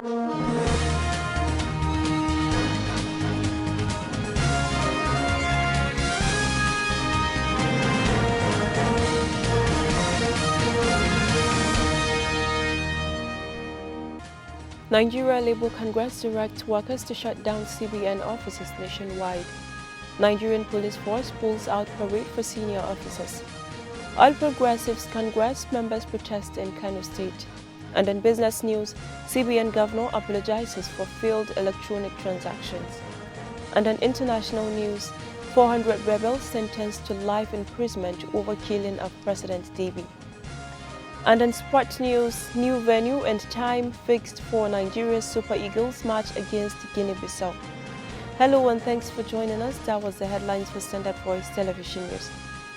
Nigeria Labour Congress directs workers to shut down CBN offices nationwide. Nigerian Police Force pulls out parade for senior officers. All Progressives Congress members protest in Kano State. And in business news, CBN governor apologizes for failed electronic transactions. And in international news, 400 rebels sentenced to life imprisonment over killing of President Deby. And in sports news, new venue and time fixed for Nigeria's Super Eagles match against Guinea-Bissau. Hello and thanks for joining us. That was the headlines for Standard Voice Television News.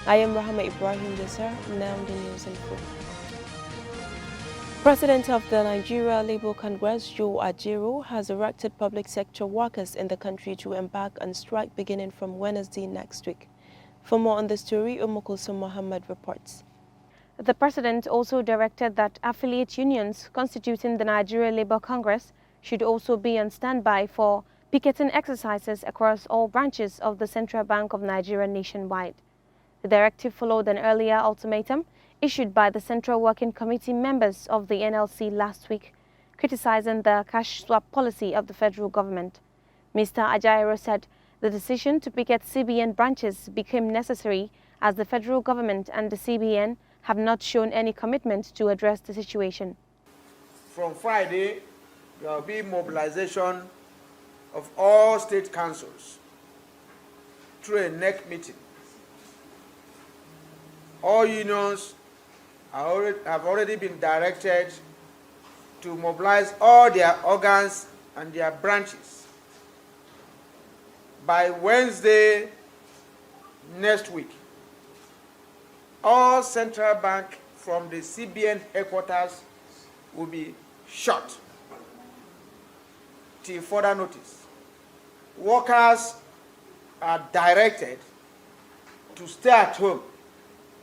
I am Rahama Ibrahim Desar, now the news in full. President of the Nigeria Labour Congress, Joe Ajero, has directed public sector workers in the country to embark on strike beginning from Wednesday next week. For more on the story, Umukulsum Muhammad reports. The president also directed that affiliate unions constituting the Nigeria Labour Congress should also be on standby for picketing exercises across all branches of the Central Bank of Nigeria nationwide. The directive followed an earlier ultimatum issued by the Central Working Committee members of the NLC last week, criticizing the cash swap policy of the federal government. Mr. Ajaero said the decision to picket CBN branches became necessary as the federal government and the CBN have not shown any commitment to address the situation. From Friday, there will be mobilization of all state councils through a NEC meeting. All unions have already been directed to mobilize all their organs and their branches by Wednesday next week. All central bank from the CBN headquarters will be shut till further notice. Workers are directed to stay at home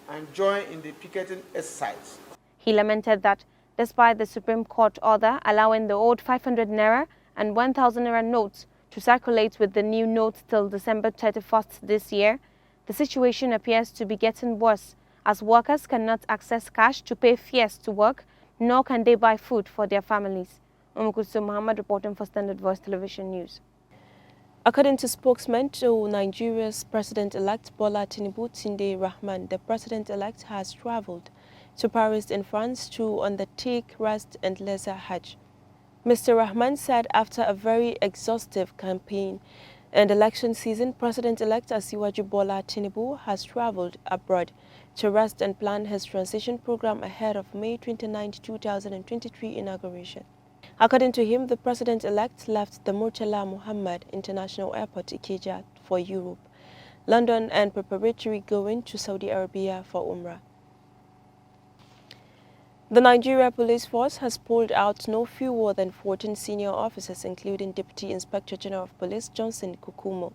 and join in the picketing exercise. He lamented that despite the Supreme Court order allowing the old 500 naira and 1,000 naira notes to circulate with the new notes till December 31st this year, the situation appears to be getting worse as workers cannot access cash to pay fares to work, nor can they buy food for their families. Umukulsum Muhammad reporting for Standard Voice Television News. According to spokesman to Nigeria's President-elect Bola Tinubu Tunde Rahman, the President-elect has traveled to Paris in France to undertake rest and leisure Hajj. Mr. Rahman said after a very exhaustive campaign and election season, President-elect Asiwaju Bola Tinubu has traveled abroad to rest and plan his transition program ahead of May 29, 2023 inauguration. According to him, the President-elect left the Murtala Muhammad International Airport, Ikeja, for Europe, London and preparatory going to Saudi Arabia for Umrah. The Nigeria Police Force has pulled out no fewer than 14 senior officers, including Deputy Inspector General of Police Johnson Kukumo,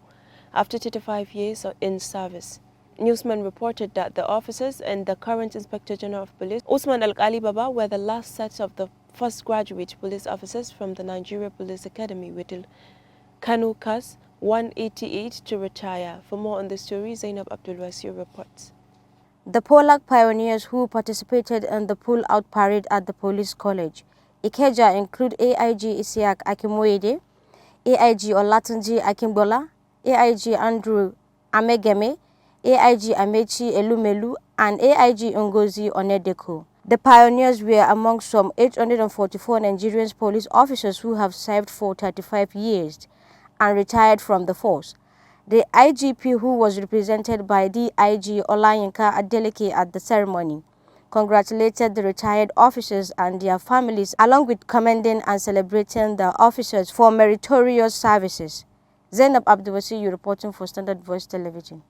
after 35 years in service. Newsman reported that the officers and the current Inspector General of Police, Usman Al-Ali Baba, were the last set of the first graduate police officers from the Nigeria Police Academy with Kanu Kas 188 to retire. For more on the story, Zainab Abdulwasir reports. The Polak pioneers who participated in the pull-out parade at the police college, Ikeja, include AIG Isiak Akimoyede, AIG Olatunji Akimbola, AIG Andrew Amegeme, AIG Amechi Elumelu, and AIG Ngozi Onedeko. The pioneers were among some 844 Nigerian police officers who have served for 35 years and retired from the force. The IGP, who was represented by DIG Olayinka Adeleke at the ceremony, congratulated the retired officers and their families, along with commending and celebrating the officers for meritorious services. Zainab Abdulwasi reporting for Standard Voice Television.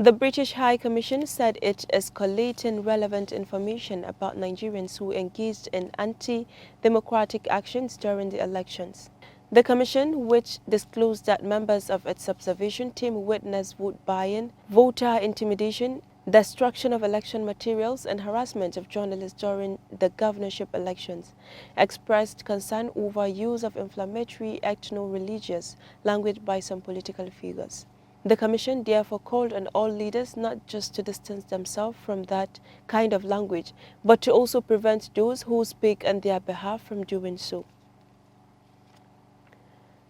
The British High Commission said it is collating relevant information about Nigerians who engaged in anti-democratic actions during the elections. The Commission, which disclosed that members of its observation team witnessed vote buying, voter intimidation, destruction of election materials and harassment of journalists during the governorship elections, expressed concern over use of inflammatory ethno-religious language by some political figures. The Commission therefore called on all leaders not just to distance themselves from that kind of language, but to also prevent those who speak on their behalf from doing so.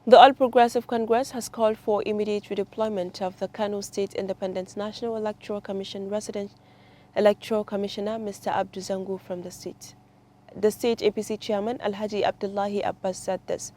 The All Progressive Congress has called for immediate redeployment of the Kano State Independent National Electoral Commission resident Electoral Commissioner Mr. Abdu Zango from the state. The state APC chairman Alhaji Abdullahi Abbas said this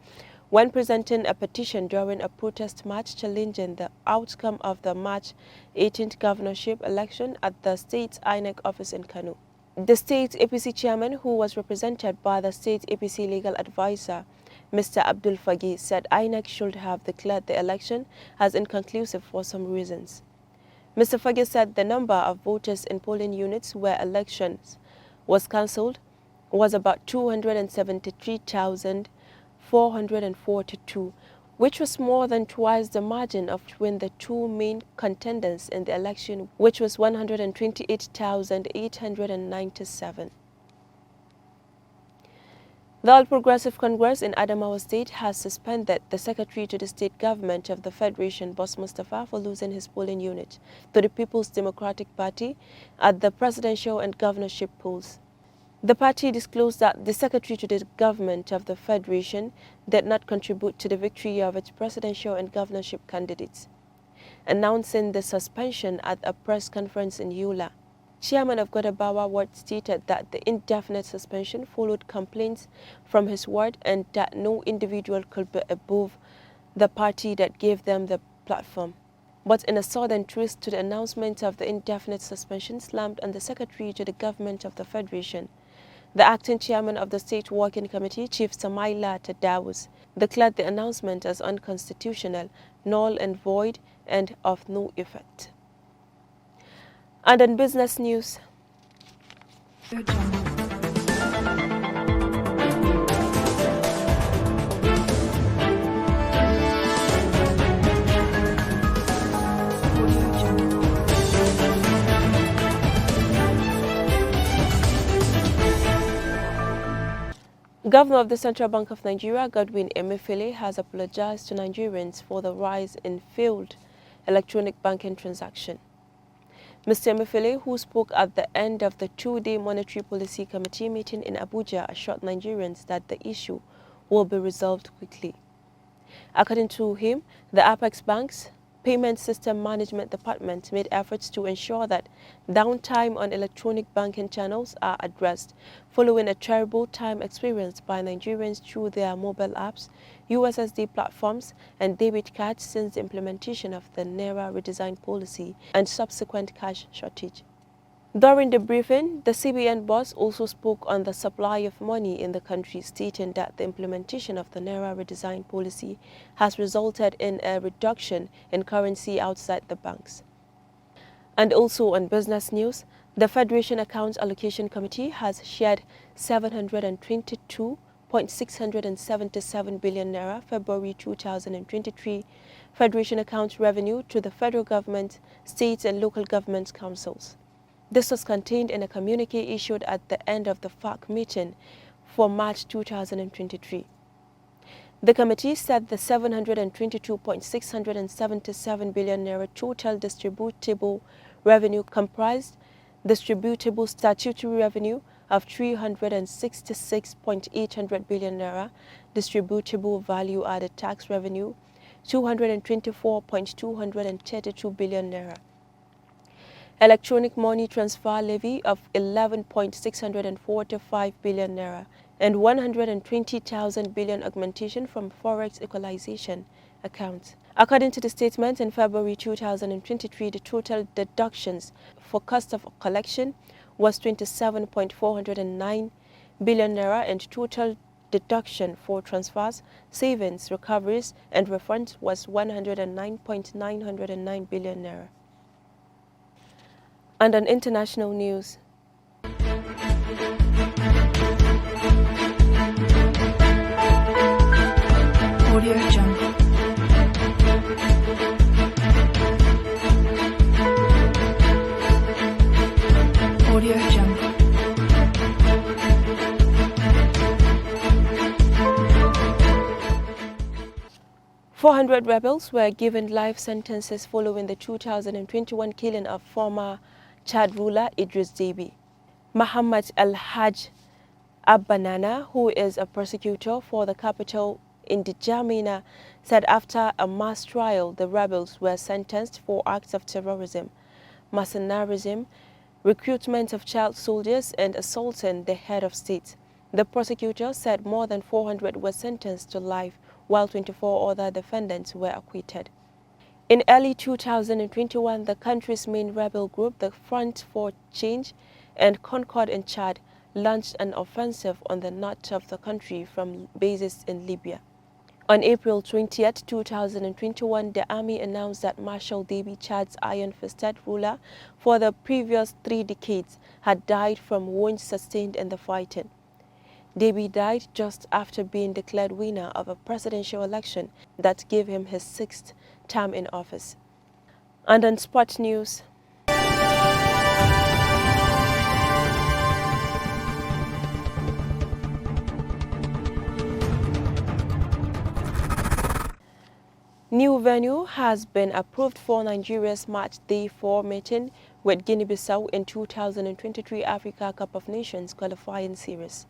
when presenting a petition during a protest march challenging the outcome of the March 18th governorship election at the state's INEC office in Kano. The state APC chairman, who was represented by the state APC legal advisor Mr. Abdul Fagi, said INEC should have declared the election as inconclusive for some reasons. Mr. Fagi said the number of voters in polling units where elections was cancelled was about 273,442, which was more than twice the margin between the two main contenders in the election, which was 128,897. The All Progressive Congress in Adamawa State has suspended the secretary to the state government of the Federation, Boss Mustafa, for losing his polling unit to the People's Democratic Party at the presidential and governorship polls. The party disclosed that the secretary to the government of the Federation did not contribute to the victory of its presidential and governorship candidates, announcing the suspension at a press conference in Yola. Chairman of Godabawa Ward stated that the indefinite suspension followed complaints from his ward and that no individual could be above the party that gave them the platform. But in a sudden twist to the announcement of the indefinite suspension slammed on the secretary to the government of the Federation, the acting chairman of the State Working Committee, Chief Samaila Tadawus, declared the announcement as unconstitutional, null and void, and of no effect. And in business news, Governor of the Central Bank of Nigeria, Godwin Emefiele, has apologized to Nigerians for the rise in failed electronic banking transactions. Mr. Emefiele, who spoke at the end of the two-day Monetary Policy Committee meeting in Abuja, assured Nigerians that the issue will be resolved quickly. According to him, the Apex Bank's Payment System Management Department made efforts to ensure that downtime on electronic banking channels are addressed, following a terrible time experienced by Nigerians through their mobile apps, USSD platforms, and debit cards since the implementation of the Naira redesign policy and subsequent cash shortage. During the briefing, the CBN boss also spoke on the supply of money in the country, stating that the implementation of the Naira redesign policy has resulted in a reduction in currency outside the banks. And also on business news, the Federation Accounts Allocation Committee has shared 722.677 billion naira February 2023 Federation Accounts revenue to the federal government, states and local government councils. This was contained in a communique issued at the end of the FAC meeting for March 2023. The committee said the 722.677 billion naira total distributable revenue comprised distributable statutory revenue of 366.800 billion naira, distributable value-added tax revenue 224.232 billion naira. Electronic money transfer levy of 11.645 billion naira and 120,000 billion augmentation from forex equalization accounts. According to the statement, in February 2023, the total deductions for cost of collection was 27.409 billion naira and total deduction for transfers, savings, recoveries and refunds was 109.909 billion naira. And on international news, Audio Jungle. 400 rebels were given life sentences following the 2021 killing of former Chad ruler Idris Deby. Muhammad Al-Hajj Abbanana, who is a prosecutor for the capital in N'Djamena, said after a mass trial the rebels were sentenced for acts of terrorism, mercenarism, recruitment of child soldiers and assaulting the head of state. The prosecutor said more than 400 were sentenced to life, while 24 other defendants were acquitted. In early 2021, the country's main rebel group, the Front for Change and Concord in Chad, launched an offensive on the north of the country from bases in Libya. On April 20, 2021, the army announced that Marshal Deby, Chad's iron-fisted ruler for the previous 3 decades, had died from wounds sustained in the fighting. Deby died just after being declared winner of a presidential election that gave him his 6th term in office. And on sport news, new venue has been approved for Nigeria's Match Day 4 meeting with Guinea-Bissau in 2023 Africa Cup of Nations qualifying series.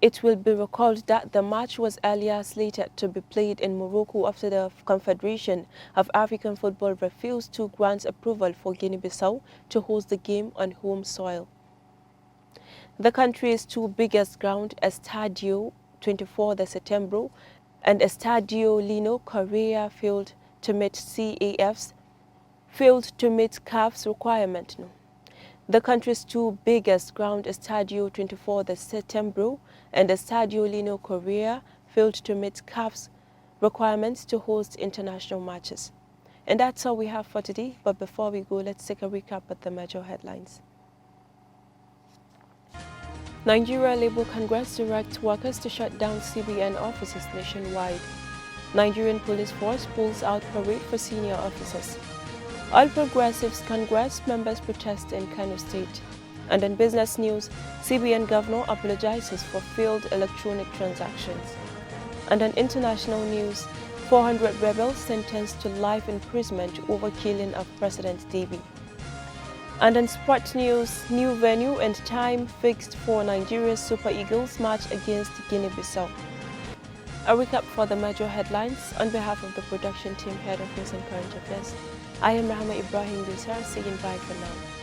It will be recalled that the match was earlier slated to be played in Morocco after the Confederation of African Football refused to grant approval for Guinea-Bissau to host the game on home soil. The country's 2 biggest grounds, Estadio 24 de Setembro and Estadio Lino Correa, failed to meet CAF's requirement. The country's 2 biggest ground, Estadio 24 de Setembro and Estadio Lino Correa, failed to meet CAF's requirements to host international matches. And that's all we have for today, but before we go, let's take a recap of the major headlines. Nigeria Labour Congress directs workers to shut down CBN offices nationwide. Nigerian police force pulls out parade for senior officers. All Progressives Congress members protest in Kano State. And in business news, CBN governor apologizes for failed electronic transactions. And in international news, 400 rebels sentenced to life imprisonment over killing of President Deby. And in sport news, new venue and time fixed for Nigeria's Super Eagles match against Guinea-Bissau. A recap for the major headlines on behalf of the production team, head of news and current affairs. I am Rahma Ibrahim Dusar, saying bye for now.